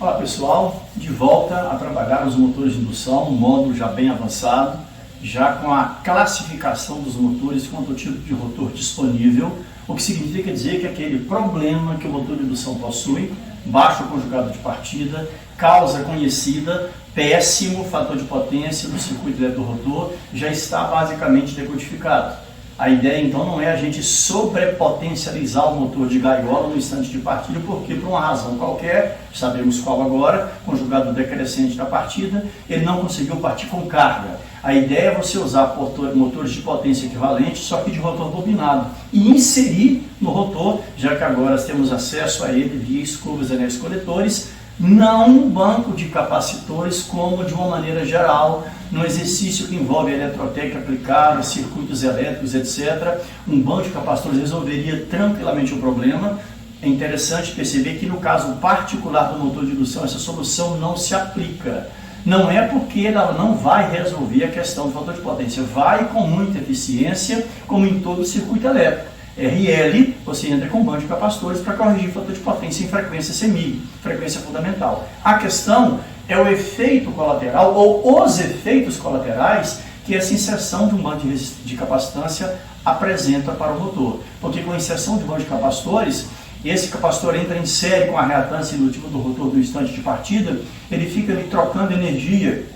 Olá pessoal, de volta a trabalhar os motores de indução, um módulo já bem avançado, já com a classificação dos motores quanto ao tipo de rotor disponível, o que significa dizer que aquele problema que o motor de indução possui, baixo conjugado de partida, causa conhecida, péssimo fator de potência do circuito eletrorotor, já está basicamente decodificado. A ideia, então, não é a gente sobrepotencializar o motor de gaiola no instante de partida, porque, por uma razão qualquer, sabemos qual agora, conjugado decrescente da partida, ele não conseguiu partir com carga. A ideia é você usar motores de potência equivalente, só que de rotor bobinado, e inserir no rotor, já que agora temos acesso a ele via escovas e anéis coletores, não um banco de capacitores como de uma maneira geral, no exercício que envolve a eletrotécnica aplicada, circuitos elétricos, etc. Um banco de capacitores resolveria tranquilamente o problema. É interessante perceber que no caso particular do motor de indução, essa solução não se aplica. Não é porque ela não vai resolver a questão do fator de potência, vai com muita eficiência, como em todo o circuito elétrico. RL, você entra com um banco de capacitores para corrigir o fator de potência em frequência semig, frequência fundamental. A questão é o efeito colateral ou os efeitos colaterais que essa inserção de um banco de capacitância apresenta para o motor. Porque com a inserção de um banco de capacitores, esse capacitor entra em série com a reatância indutiva do rotor do instante de partida, ele fica ali trocando energia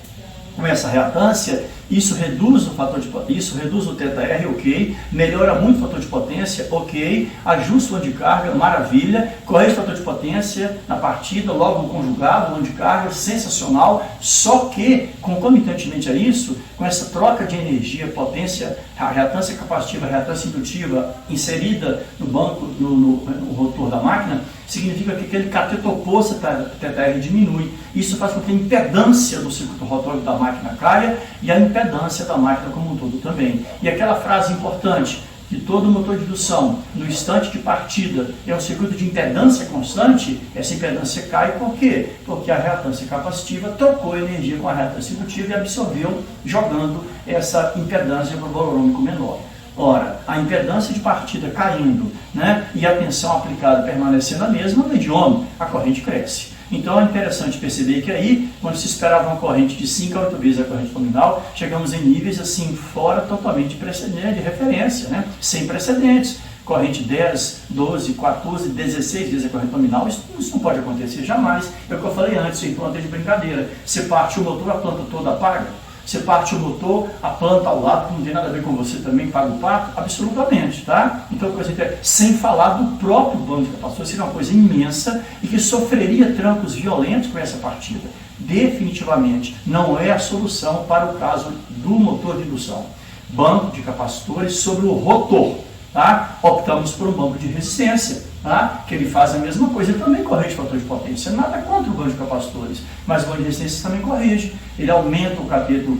com essa reatância. Isso reduz o fator de potência, isso reduz o ΔR, ok, melhora muito o fator de potência, ok, ajusta o ano de carga, maravilha, corrige o fator de potência na partida, logo conjugado, o ano de carga, sensacional, só que, concomitantemente a isso, com essa troca de energia, potência, a reatância capacitiva, a reatância indutiva inserida no banco, no rotor da máquina, significa que aquele cateto oposto ΔR diminui. Isso faz com que a impedância do circuito rotório da máquina caia e a impedância da máquina como um todo também. E aquela frase importante, que todo motor de indução, no instante de partida, é um circuito de impedância constante, essa impedância cai por quê? Porque a reatância capacitiva trocou energia com a reatância indutiva e absorveu, jogando essa impedância para o valorômico menor. Ora, a impedância de partida caindo, né, e a tensão aplicada permanecendo a mesma, no idioma, a corrente cresce. Então é interessante perceber que aí, quando se esperava uma corrente de 5 a 8 vezes a corrente nominal, chegamos em níveis assim, fora totalmente de precedente, de referência, né, sem precedentes. Corrente 10, 12, 14, 16 vezes a corrente nominal, isso não pode acontecer jamais. É o que eu falei antes, em planta de brincadeira. Você parte o motor, a planta toda apaga. Você parte o motor, a planta ao lado, que não tem nada a ver com você também, paga o pato? Absolutamente, tá? Então, sem falar do próprio banco de capacitores, seria uma coisa imensa e que sofreria trancos violentos com essa partida. Definitivamente, não é a solução para o caso do motor de indução. Banco de capacitores sobre o rotor, tá? Optamos por um banco de resistência, tá? Que ele faz a mesma coisa, ele também corrige o fator de potência, nada contra o banco de capacitores, mas o banco de resistência também corrige, ele aumenta o cateto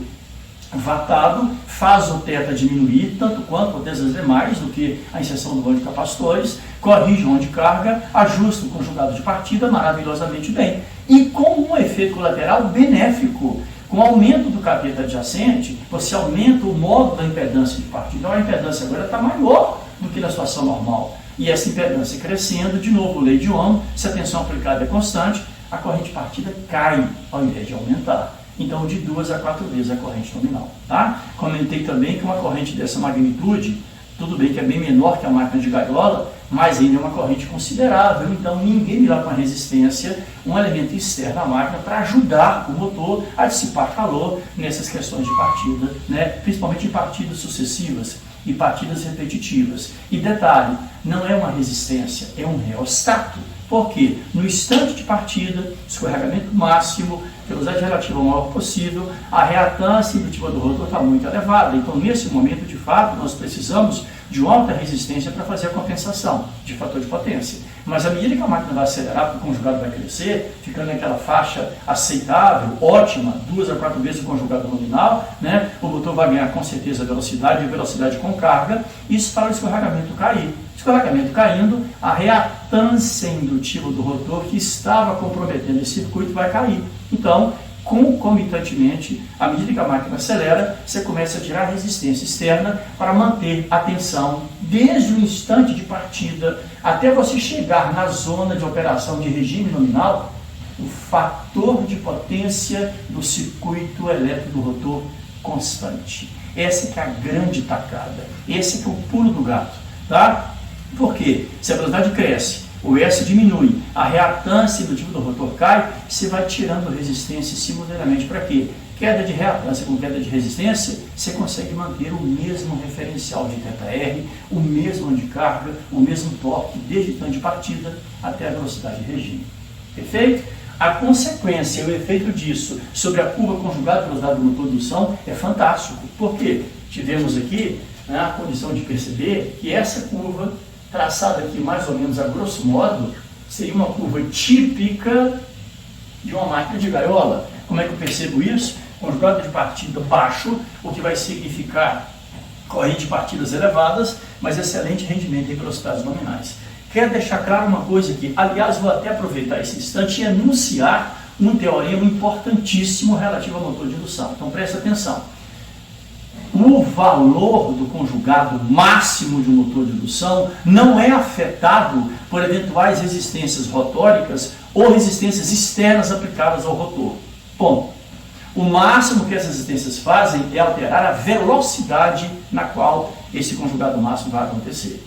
vatado, faz o θ diminuir, tanto quanto, às vezes mais do que a inserção do banco de capacitores, corrige o ano de carga, ajusta o conjugado de partida maravilhosamente bem, e com um efeito colateral benéfico. Com o aumento do cateto adjacente, você aumenta o modo da impedância de partida. Então a impedância agora está maior do que na situação normal. E essa impedância crescendo, de novo, lei de Ohm, se a tensão aplicada é constante, a corrente de partida cai ao invés de aumentar. Então, de 2 a 4 vezes a corrente nominal. Tá? Comentei também que uma corrente dessa magnitude, tudo bem que é bem menor que a máquina de gaiola, mas ainda é uma corrente considerável, então ninguém irá com a resistência, um elemento externo à máquina para ajudar o motor a dissipar calor nessas questões de partida, né? Principalmente em partidas sucessivas e partidas repetitivas. E detalhe, não é uma resistência, é um reostato. Por quê? No instante de partida, escorregamento máximo, velocidade relativa ao maior possível, a reatância indutiva do rotor está muito elevada. Então, nesse momento, de fato, nós precisamos de uma alta resistência para fazer a compensação de fator de potência. Mas à medida que a máquina vai acelerar, porque o conjugado vai crescer, ficando naquela faixa aceitável, ótima, 2 a 4 vezes o conjugado nominal, né, o motor vai ganhar com certeza velocidade e velocidade com carga, isso para o escorregamento cair. Escorregamento caindo, a reatância indutiva do rotor que estava comprometendo esse circuito vai cair. Então, concomitantemente, à medida que a máquina acelera, você começa a tirar resistência externa para manter a tensão desde o instante de partida até você chegar na zona de operação de regime nominal, o fator de potência do circuito elétrico do rotor constante. Essa que é a grande tacada, esse que é o pulo do gato, tá? Por quê? Se a velocidade cresce, o S diminui, a reatância indutivo do rotor cai, você vai tirando resistência simultaneamente. Para quê? Queda de reatância com queda de resistência, você consegue manter o mesmo referencial de ΔR, o mesmo ano de carga, o mesmo torque, desde o tanto de partida até a velocidade de regime. Perfeito? A consequência, o efeito disso sobre a curva conjugada à velocidade do motor de indução é fantástico. Por quê? Tivemos aqui, né, a condição de perceber que essa curva, traçada aqui mais ou menos a grosso modo, seria uma curva típica de uma máquina de gaiola. Como é que eu percebo isso? Conjugado de partida baixo, o que vai significar corrente de partidas elevadas, mas excelente rendimento em velocidades nominais. Quero deixar claro uma coisa aqui, aliás, vou até aproveitar esse instante e anunciar um teorema importantíssimo relativo ao motor de indução. Então preste atenção. O valor do conjugado máximo de um motor de indução não é afetado por eventuais resistências rotóricas ou resistências externas aplicadas ao rotor. Ponto. O máximo que essas resistências fazem é alterar a velocidade na qual esse conjugado máximo vai acontecer.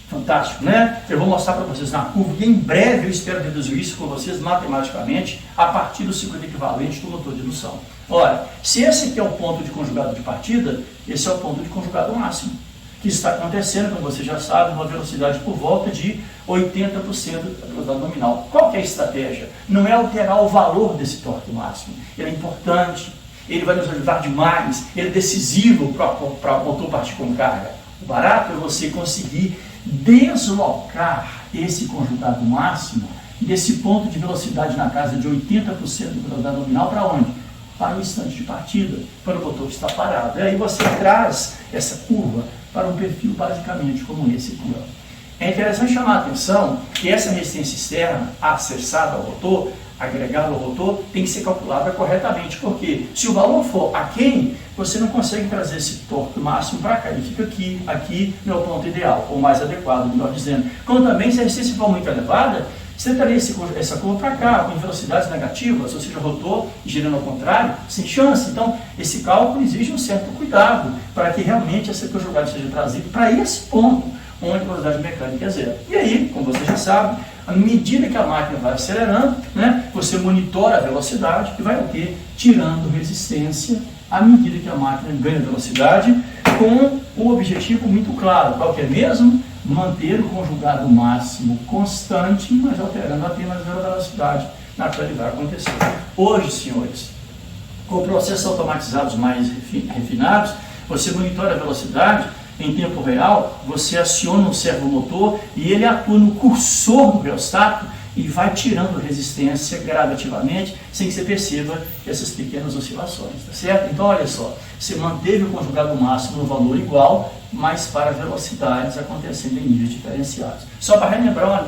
Fantástico, né? Eu vou mostrar para vocês na curva e em breve eu espero reduzir isso com vocês matematicamente a partir do circuito equivalente do motor de indução. Ora, se esse aqui é o ponto de conjugado de partida, esse é o ponto de conjugado máximo, que está acontecendo, como você já sabe, uma velocidade por volta de 80% da velocidade nominal. Qual que é a estratégia? Não é alterar o valor desse torque máximo. Ele é importante, ele vai nos ajudar demais, ele é decisivo para o motor partir com carga. O barato é você conseguir deslocar esse conjugado máximo desse ponto de velocidade na casa de 80% da velocidade nominal para onde? Para o instante de partida, para o motor que está parado. E aí você traz essa curva para um perfil basicamente como esse aqui. É interessante chamar a atenção que essa resistência externa acessada ao rotor, agregada ao rotor, tem que ser calculada corretamente, porque se o valor for aquém, você não consegue trazer esse torque máximo para cá, ele fica aqui no ponto ideal, ou mais adequado, melhor dizendo. Como também, se a resistência for muito elevada, você traria essa curva para cá, com velocidades negativas, ou seja, o rotor girando ao contrário, sem chance. Então, esse cálculo exige um certo cuidado para que realmente essa conjugada seja trazida para esse ponto, onde a velocidade mecânica é zero. E aí, como você já sabe, à medida que a máquina vai acelerando, né, você monitora a velocidade e vai o quê? Tirando resistência à medida que a máquina ganha velocidade, com um objetivo muito claro. Qual que é mesmo? Manter o conjugado máximo constante, mas alterando apenas a velocidade na qual ele vai acontecer. Hoje, senhores, com processos automatizados mais refinados, você monitora a velocidade em tempo real, você aciona um servomotor e ele atua no cursor do reostato e vai tirando resistência gradativamente, sem que você perceba essas pequenas oscilações, tá certo? Então, olha só, você manteve o conjugado máximo no valor igual, mas para velocidades acontecendo em níveis diferenciados. Só para relembrar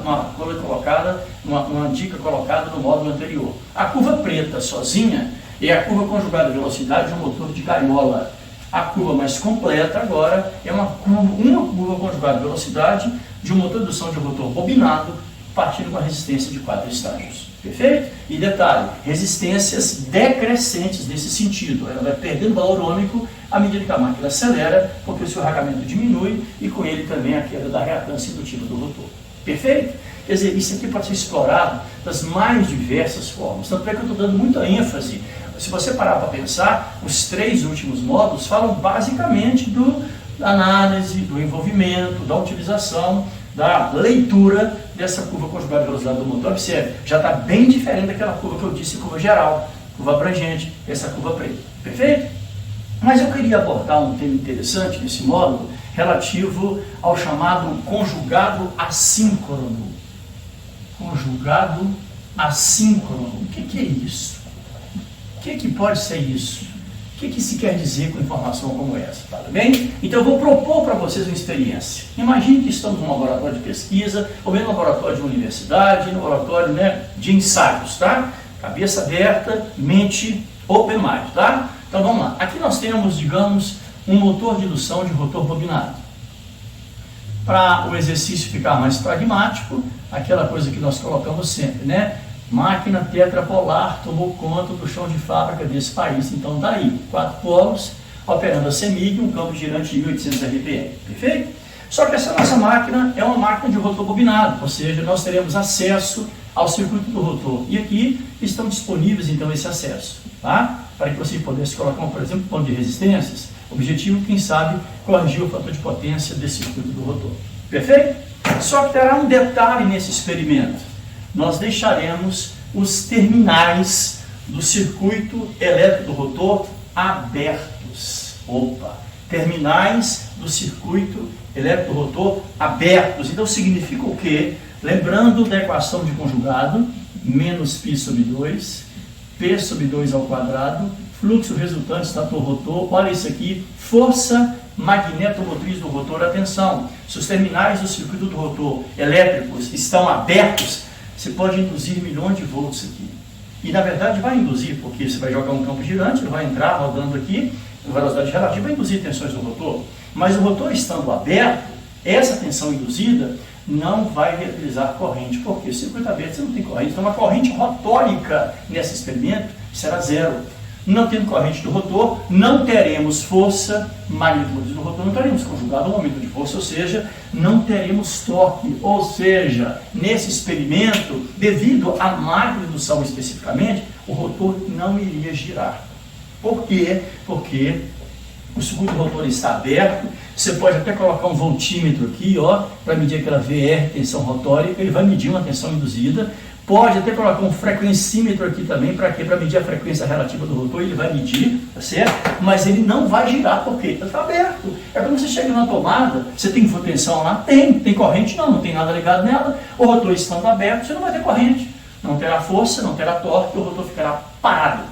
uma dica colocada no módulo anterior. A curva preta sozinha é a curva conjugada de velocidade de um motor de gaiola. A curva mais completa agora é uma curva conjugada de velocidade de um motor de indução de rotor bobinado, partindo com a resistência de 4 estágios. Perfeito? E detalhe, resistências decrescentes nesse sentido. Ela vai perdendo valor ômico à medida que a máquina acelera, porque o seu arragamento diminui e com ele também a queda da reatância indutiva do rotor. Perfeito? Quer dizer, isso aqui pode ser explorado das mais diversas formas. Tanto é que eu estou dando muita ênfase. Se você parar para pensar, os 3 últimos módulos falam basicamente da análise, do envolvimento, da utilização, da leitura dessa curva conjugada de velocidade do motor. Observe, já está bem diferente daquela curva que eu disse, curva geral, curva abrangente, essa curva preta. Perfeito? Mas eu queria abordar um tema interessante nesse módulo, relativo ao chamado conjugado assíncrono. Conjugado assíncrono. O que é isso? O que pode ser isso? O que se quer dizer com informação como essa? Tá bem? Então eu vou propor para vocês uma experiência. Imagine que estamos num laboratório de pesquisa, ou mesmo no laboratório de uma universidade, no laboratório, né, de ensaios, tá? Cabeça aberta, mente open mind, tá? Então vamos lá. Aqui nós temos, digamos, um motor de indução de rotor bobinado. Para o exercício ficar mais pragmático, aquela coisa que nós colocamos sempre, né? Máquina tetrapolar tomou conta do chão de fábrica desse país. Então está aí, 4 polos, operando a CEMIG, um campo girante de 1800 RPM. Perfeito? Só que essa nossa máquina é uma máquina de rotor bobinado, ou seja, nós teremos acesso ao circuito do rotor. E aqui estão disponíveis, então, esse acesso, tá? Para que você pudesse colocar, por exemplo, ponto de resistências. Objetivo, quem sabe, corrigir o fator de potência desse circuito do rotor. Perfeito? Só que terá um detalhe nesse experimento. Nós deixaremos os terminais do circuito elétrico do rotor abertos. Opa! Terminais do circuito elétrico do rotor abertos. Então significa o quê? Lembrando da equação de conjugado, menos π sobre 2, P sobre 2 ao quadrado, fluxo resultante estator-rotor, olha isso aqui, força magnetomotriz do rotor. Atenção, se os terminais do circuito do rotor elétricos estão abertos, você pode induzir milhões de volts aqui. E na verdade vai induzir, porque você vai jogar um campo girante, ele vai entrar rodando aqui, em velocidade relativa, vai induzir tensões do rotor. Mas o rotor estando aberto, essa tensão induzida não vai realizar corrente. Porque o circuito aberto você não tem corrente. Então a corrente rotórica nesse experimento será zero. Não tendo corrente do rotor, não teremos força magnetomotriz do rotor, não teremos conjugado um aumento de força, ou seja, não teremos torque. Ou seja, nesse experimento, devido à máquina de indução especificamente, o rotor não iria girar. Por quê? Porque o circuito do rotor está aberto. Você pode até colocar um voltímetro aqui, ó, para medir aquela VR, tensão rotórica, ele vai medir uma tensão induzida. Pode até colocar um frequencímetro aqui também, para quê? Para medir a frequência relativa do rotor, ele vai medir, tá certo? Mas ele não vai girar, porque ele está aberto. É quando você chega na tomada, você tem tensão lá? Tem corrente? Não tem nada ligado nela. O rotor estando aberto, você não vai ter corrente. Não terá força, não terá torque, o rotor ficará parado.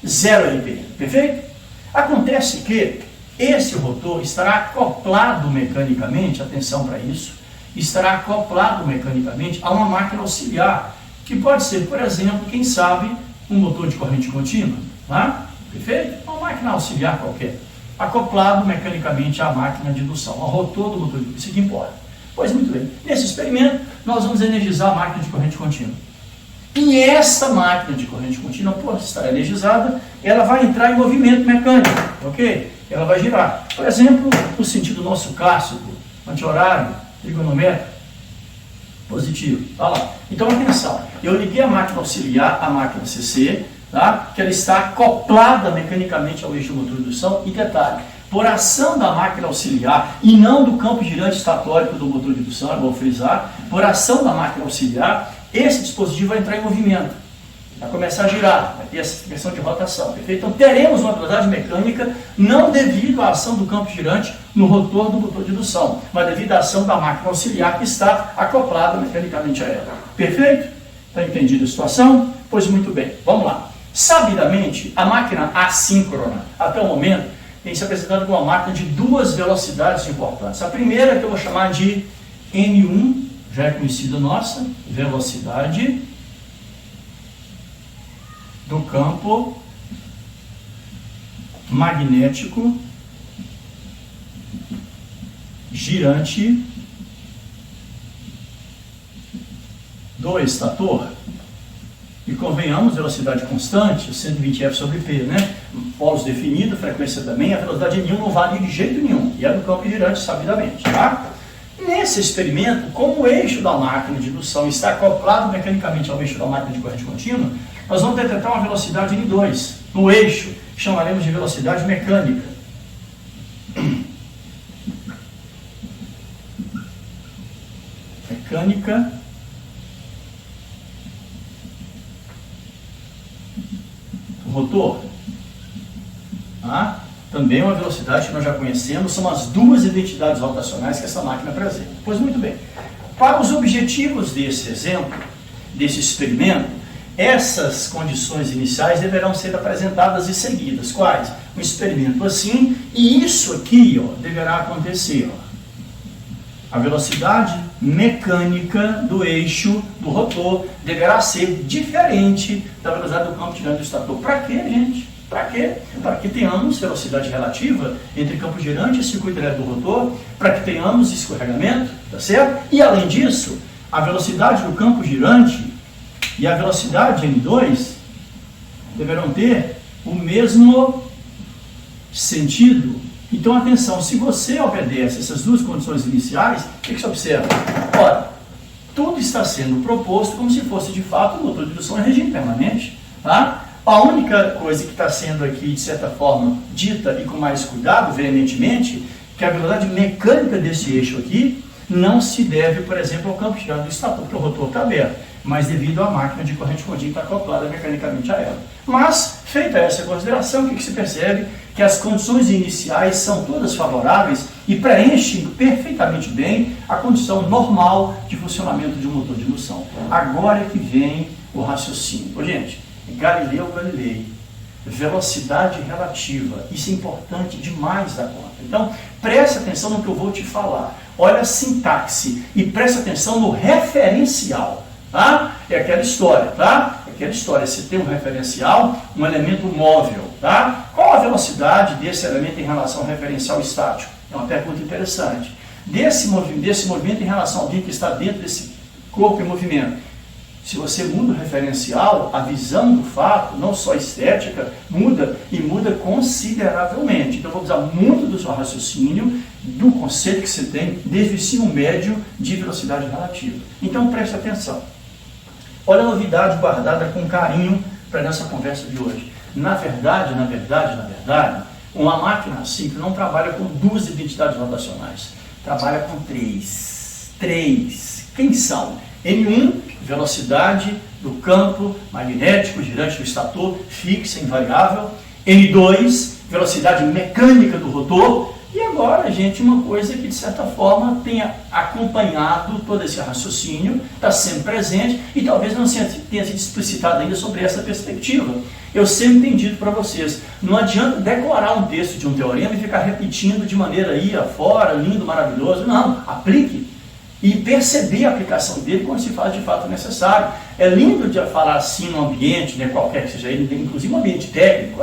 0 RPM, perfeito? Acontece que esse rotor estará acoplado mecanicamente, atenção para isso, estará acoplado mecanicamente a uma máquina auxiliar, que pode ser, por exemplo, quem sabe, um motor de corrente contínua, tá? Perfeito? Uma máquina auxiliar qualquer, acoplado mecanicamente à máquina de indução, ao rotor do motor de indução, isso que importa. Pois muito bem, nesse experimento nós vamos energizar a máquina de corrente contínua. E essa máquina de corrente contínua, por estar energizada, ela vai entrar em movimento mecânico, ok? Ela vai girar. Por exemplo, no sentido nosso clássico, anti-horário, trigonométrico, positivo. Tá lá. Então, atenção, eu liguei a máquina auxiliar, a máquina CC, tá? Que ela está acoplada mecanicamente ao eixo motor de indução. E detalhe, por ação da máquina auxiliar e não do campo girante estatórico do motor de indução, eu vou frisar, por ação da máquina auxiliar, esse dispositivo vai entrar em movimento, vai começar a girar, vai ter essa questão de rotação, perfeito? Então teremos uma velocidade mecânica não devido à ação do campo girante no rotor do motor de indução, mas devido à ação da máquina auxiliar que está acoplada mecanicamente a ela. Perfeito? Está entendida a situação? Pois muito bem, vamos lá. Sabidamente, a máquina assíncrona, até o momento, tem se apresentado como uma máquina de duas velocidades importantes. A primeira que eu vou chamar de M1, já é conhecida nossa, velocidade do campo magnético girante do estator. E convenhamos, velocidade constante, 120 F sobre P, né? Polos definidos, frequência também, a velocidade N1 não vale de jeito nenhum, e é do campo girante, sabidamente, tá? Nesse experimento, como o eixo da máquina de indução está acoplado mecanicamente ao eixo da máquina de corrente contínua, nós vamos detectar uma velocidade N2 no eixo, que chamaremos de velocidade mecânica. Mecânica do rotor. Tá? Também uma velocidade que nós já conhecemos, são as duas identidades rotacionais que essa máquina apresenta. Pois muito bem, para os objetivos desse exemplo, desse experimento, essas condições iniciais deverão ser apresentadas e seguidas. Quais? Um experimento assim, e isso aqui ó, deverá acontecer. Ó. A velocidade mecânica do eixo do rotor deverá ser diferente da velocidade do campo girante do estator. Para quê, gente? Para quê? Para que tenhamos velocidade relativa entre campo girante e circuito elétrico do rotor, para que tenhamos escorregamento, tá certo? E além disso, a velocidade do campo girante e a velocidade M2 deverão ter o mesmo sentido. Então, atenção, se você obedece essas duas condições iniciais, o que você observa? Ora, tudo está sendo proposto como se fosse, de fato, um motor de indução em regime permanente. Tá? A única coisa que está sendo aqui, de certa forma, dita e com mais cuidado, veementemente, que a velocidade mecânica desse eixo aqui não se deve, por exemplo, ao campo girado do estator, porque o rotor está aberto, mas devido à máquina de corrente contínua estar acoplada mecanicamente a ela. Mas, feita essa consideração, o que se percebe? Que as condições iniciais são todas favoráveis e preenchem perfeitamente bem a condição normal de funcionamento de um motor de indução. Agora é que vem o raciocínio. Gente, Galileu Galilei, velocidade relativa, isso é importante demais da conta. Então, preste atenção no que eu vou te falar. Olha a sintaxe e preste atenção no referencial. Tá? É aquela história, tá? É aquela história, você tem um referencial, um elemento móvel, tá? Qual a velocidade desse elemento em relação ao referencial estático? É uma pergunta interessante. Desse movimento em relação ao alguém que está dentro desse corpo em movimento. Se você muda o referencial, a visão do fato, não só estética, muda e muda consideravelmente. Então, eu vou usar muito do seu raciocínio, do conceito que você tem, desde o ensino médio de velocidade relativa. Então, preste atenção. Olha a novidade guardada com carinho para nossa conversa de hoje. Na verdade, uma máquina assim que não trabalha com duas identidades rotacionais, trabalha com três. Quem são? N1, velocidade do campo magnético girante do estator, fixa, invariável. N2, velocidade mecânica do rotor. E agora, gente, uma coisa que de certa forma tenha acompanhado todo esse raciocínio, está sempre presente e talvez não tenha sido explicitado ainda sobre essa perspectiva. Eu sempre tenho dito para vocês, não adianta decorar um texto de um teorema e ficar repetindo de maneira aí afora, lindo, maravilhoso. Não, aplique e perceber a aplicação dele quando se faz de fato necessário. É lindo de falar assim no ambiente, né, qualquer que seja ele, inclusive um ambiente técnico,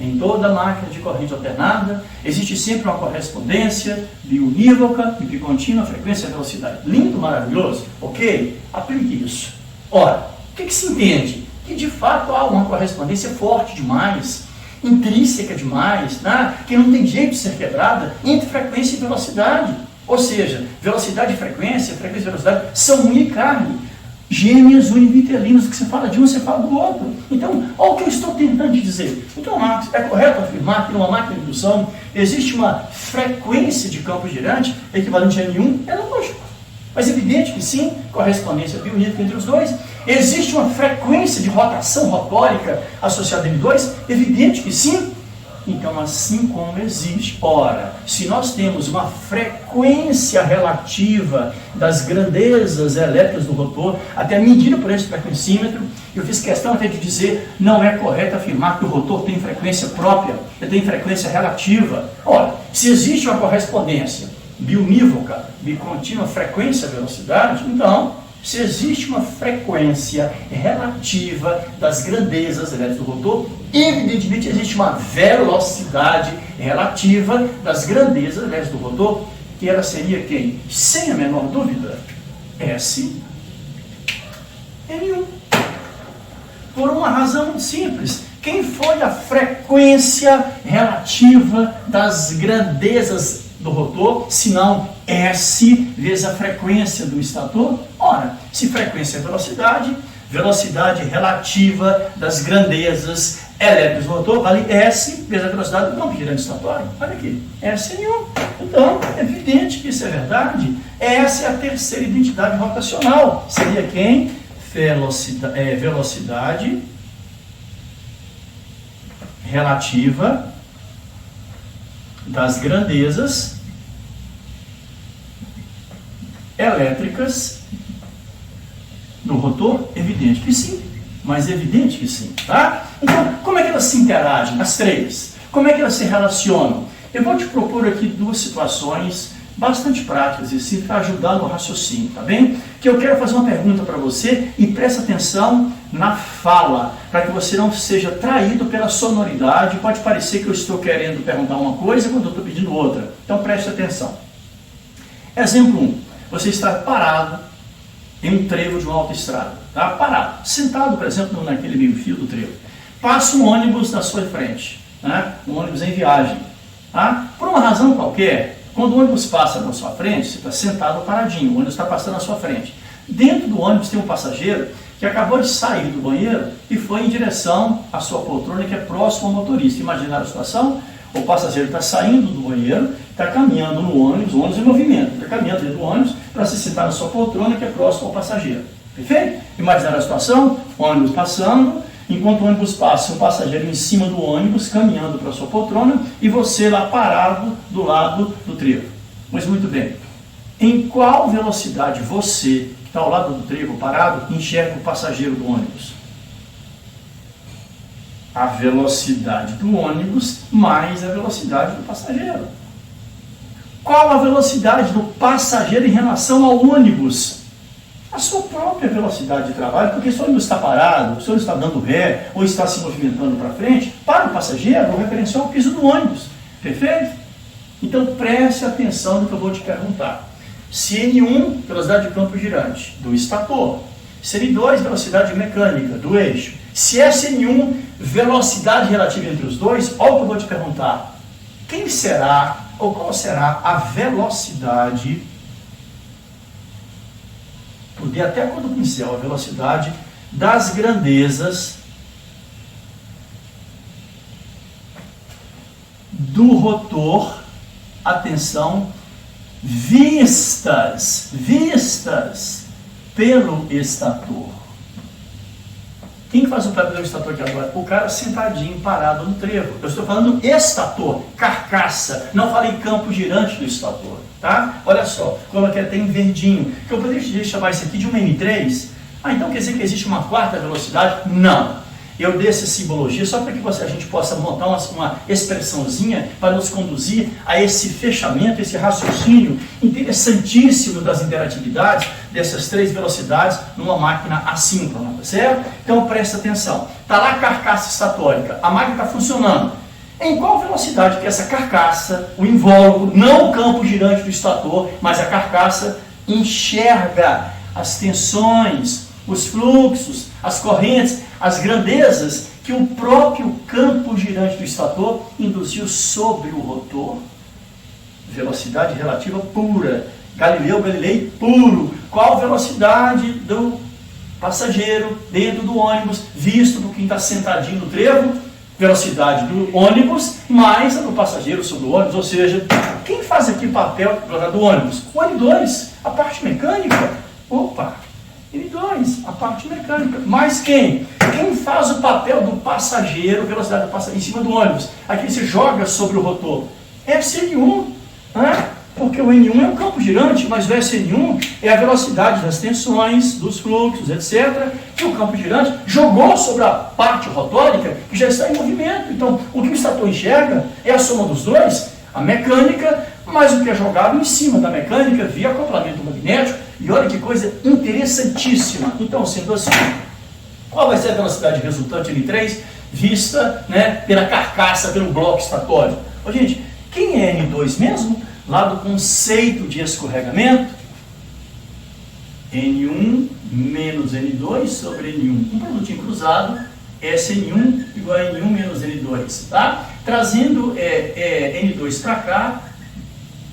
Em toda máquina de corrente alternada, existe sempre uma correspondência biunívoca e bicontínua, frequência e velocidade. Lindo, maravilhoso? Ok? Aplique isso. Ora, o que se entende? Que de fato há uma correspondência forte demais, intrínseca demais, que não tem jeito de ser quebrada entre frequência e velocidade. Ou seja, velocidade e frequência e velocidade são unicarne. Gêmeas univitelinas, que você fala de um, você fala do outro. Então, olha o que eu estou tentando te dizer. Então, Marcos, é correto afirmar que numa máquina de indução existe uma frequência de campo girante equivalente a N1? É lógico. Mas é evidente que sim, correspondência bionívoca entre os dois. Existe uma frequência de rotação rotórica associada a N2? Evidente que sim. Então, assim como existe, ora, se nós temos uma frequência relativa das grandezas elétricas do rotor, até medida por esse frequencímetro, eu fiz questão até de dizer, não é correto afirmar que o rotor tem frequência própria, ele tem frequência relativa. Ora, se existe uma correspondência biunívoca, bicontínua, frequência-velocidade, então, se existe uma frequência relativa das grandezas elétricas do rotor, evidentemente existe uma velocidade relativa das grandezas elétricas do rotor, que ela seria quem? Sem a menor dúvida, S N1. Por uma razão muito simples. Quem foi a frequência relativa das grandezas do rotor, se não S vezes a frequência do estator? Ora, se frequência é velocidade, velocidade relativa das grandezas elétricas do rotor vale S vezes a velocidade do campo girante estatório. Olha aqui, SN1. Então, é evidente que isso é verdade. Essa é a terceira identidade rotacional. Seria quem? Velocidade relativa das grandezas elétricas do rotor? Evidente que sim, mas evidente que sim, tá? Então, como é que elas se interagem, as três? Como é que elas se relacionam? Eu vou te propor aqui duas situações bastante práticas, assim, para ajudar no raciocínio, tá bem? Que eu quero fazer uma pergunta para você e presta atenção na fala, para que você não seja traído pela sonoridade. Pode parecer que eu estou querendo perguntar uma coisa quando eu estou pedindo outra. Então preste atenção. Exemplo 1. Você está parado em um trevo de uma autoestrada, tá? Parado, sentado, por exemplo, naquele meio-fio do trevo. Passa um ônibus na sua frente, né? Um ônibus em viagem, tá? Por uma razão qualquer, quando o ônibus passa na sua frente, você está sentado paradinho, o ônibus está passando na sua frente. Dentro do ônibus tem um passageiro que acabou de sair do banheiro e foi em direção à sua poltrona, que é próximo ao motorista. Imaginaram a situação? O passageiro está saindo do banheiro, está caminhando no ônibus, o ônibus em movimento, está caminhando dentro do ônibus para se sentar na sua poltrona, que é próximo ao passageiro. Perfeito? Imaginaram a situação? O ônibus passando, enquanto o ônibus passa, o passageiro em cima do ônibus, caminhando para a sua poltrona, e você lá parado do lado do trevo. Mas muito bem, em qual velocidade você, que está ao lado do trevo parado, enxerga o passageiro do ônibus? A velocidade do ônibus mais a velocidade do passageiro. Qual a velocidade do passageiro em relação ao ônibus? A sua própria velocidade de trabalho, porque se o ônibus está parado, se o ônibus está dando ré ou está se movimentando para frente, para o passageiro, o referencial é o piso do ônibus. Perfeito? Então preste atenção no que eu vou te perguntar. Se N1, velocidade de campo girante do estator, se N2, velocidade mecânica do eixo, se é N1, velocidade relativa entre os dois, olha o que eu vou te perguntar. Quem será, ou qual será a velocidade, poder até quando o pincel, a velocidade das grandezas do rotor, atenção, vistas pelo estator. Quem faz o papel do estator aqui agora? O cara sentadinho, parado no trevo. Eu estou falando estator, carcaça. Não falei campo girante do estator, tá? Olha só, coloquei até em verdinho. Que eu poderia chamar isso aqui de uma M3? Ah, então quer dizer que existe uma quarta velocidade? Não. Eu dei essa simbologia só para que a gente possa montar uma expressãozinha para nos conduzir a esse fechamento, esse raciocínio interessantíssimo das interatividades dessas três velocidades numa máquina assíncrona, tá certo? Então presta atenção. Está lá a carcaça estatórica, a máquina está funcionando. Em qual velocidade que essa carcaça, o invólucro, não o campo girante do estator, mas a carcaça enxerga as tensões, os fluxos, as correntes, as grandezas que o próprio campo girante do estator induziu sobre o rotor? Velocidade relativa pura. Galileu Galilei puro. Qual velocidade do passageiro dentro do ônibus, visto por quem está sentadinho no trevo? Velocidade do ônibus mais a do passageiro sobre o ônibus. Ou seja, quem faz aqui o papel do ônibus? O N2, a parte mecânica. Opa! N2, a parte mecânica. Mas quem? Quem faz o papel do passageiro, velocidade do passageiro em cima do ônibus? Aqui se joga sobre o rotor. SN1, né? Porque o N1 é um campo girante, mas o SN1 é a velocidade das tensões, dos fluxos, etc. Que o campo girante jogou sobre a parte rotórica que já está em movimento. Então, o que o estator enxerga é a soma dos dois, a mecânica, mais o que é jogado em cima da mecânica via acoplamento magnético. E olha que coisa interessantíssima. Então, sendo assim, qual vai ser a velocidade resultante N3 vista, né, pela carcaça, pelo bloco estatório? Ô, gente, quem é N2 mesmo? Lá do conceito de escorregamento, N1 menos N2 sobre N1. Um produtinho cruzado, SN1 igual a N1 menos N2. Tá? Trazendo N2 para cá,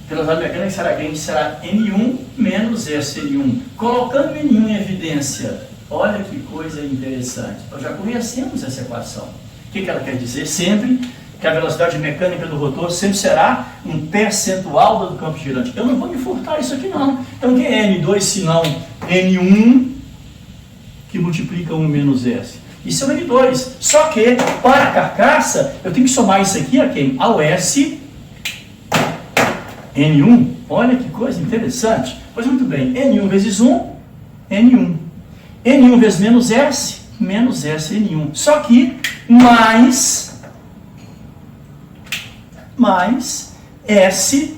velocidade mecânica será N1 menos SN1. Colocando N1 em evidência, olha que coisa interessante. Nós já conhecemos essa equação. O que ela quer dizer? Sempre que a velocidade mecânica do rotor sempre será um percentual do campo girante. Eu não vou me furtar isso aqui não. Então quem é N2 se não N1 que multiplica 1 menos S? Isso é o N2. Só que para a carcaça eu tenho que somar isso aqui a quem? Ao S N1. Olha que coisa interessante. Pois muito bem, N1 vezes 1, N1. N1 vezes menos S N1. Só que mais S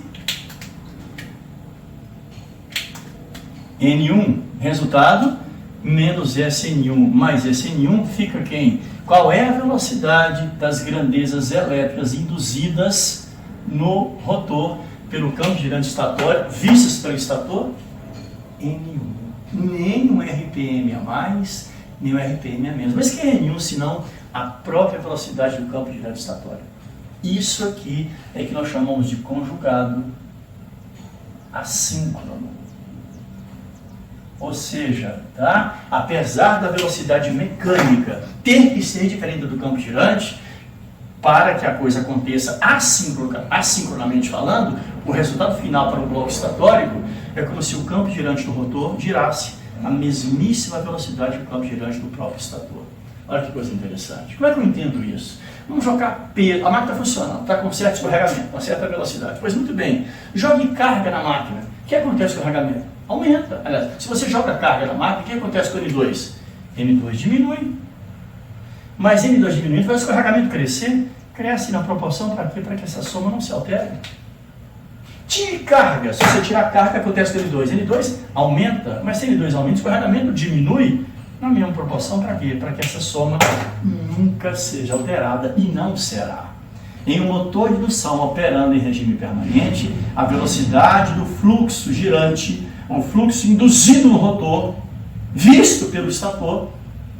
N1. Resultado, menos SN1 mais SN1 fica quem? Qual é a velocidade das grandezas elétricas induzidas no rotor pelo campo girante estatório, vistas pelo estator? N1. nem um RPM a mais, nem um RPM a menos. Mas que é nenhum, senão a própria velocidade do campo girante estatório. Isso aqui é que nós chamamos de conjugado assíncrono. Ou seja, tá? Apesar da velocidade mecânica ter que ser diferente do campo girante, para que a coisa aconteça assincronamente falando, o resultado final para o bloco estatórico é como se o campo girante do rotor girasse a mesmíssima velocidade do campo girante do próprio estator. Olha que coisa interessante. Como é que eu entendo isso? Vamos jogar peso. A máquina está funcionando, está com certo escorregamento, com certa velocidade. Pois muito bem, jogue carga na máquina. O que acontece com o escorregamento? Aumenta. Aliás, se você joga carga na máquina, o que acontece com o N2? N2 diminui. Mas N2 diminuindo, vai o escorregamento crescer? Cresce na proporção para quê? Para que essa soma não se altere. Tire carga. Se você tirar carga, acontece com N2. N2 aumenta, mas se N2 aumenta, o escorregamento diminui na mesma proporção para quê? Para que essa soma nunca seja alterada e não será. Em um motor de indução operando em regime permanente, a velocidade do fluxo girante, o fluxo induzido no rotor, visto pelo estator,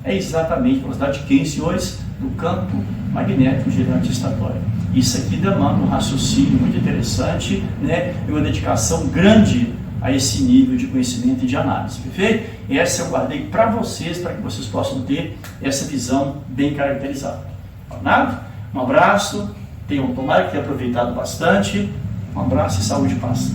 é exatamente a velocidade de quem, senhores? Do campo magnético girante estatório. Isso aqui demanda um raciocínio muito interessante, né? E uma dedicação grande a esse nível de conhecimento e de análise, perfeito? Essa eu guardei para vocês, para que vocês possam ter essa visão bem caracterizada. Combinado? Um abraço, tomara que tenham aproveitado bastante. Um abraço e saúde e paz.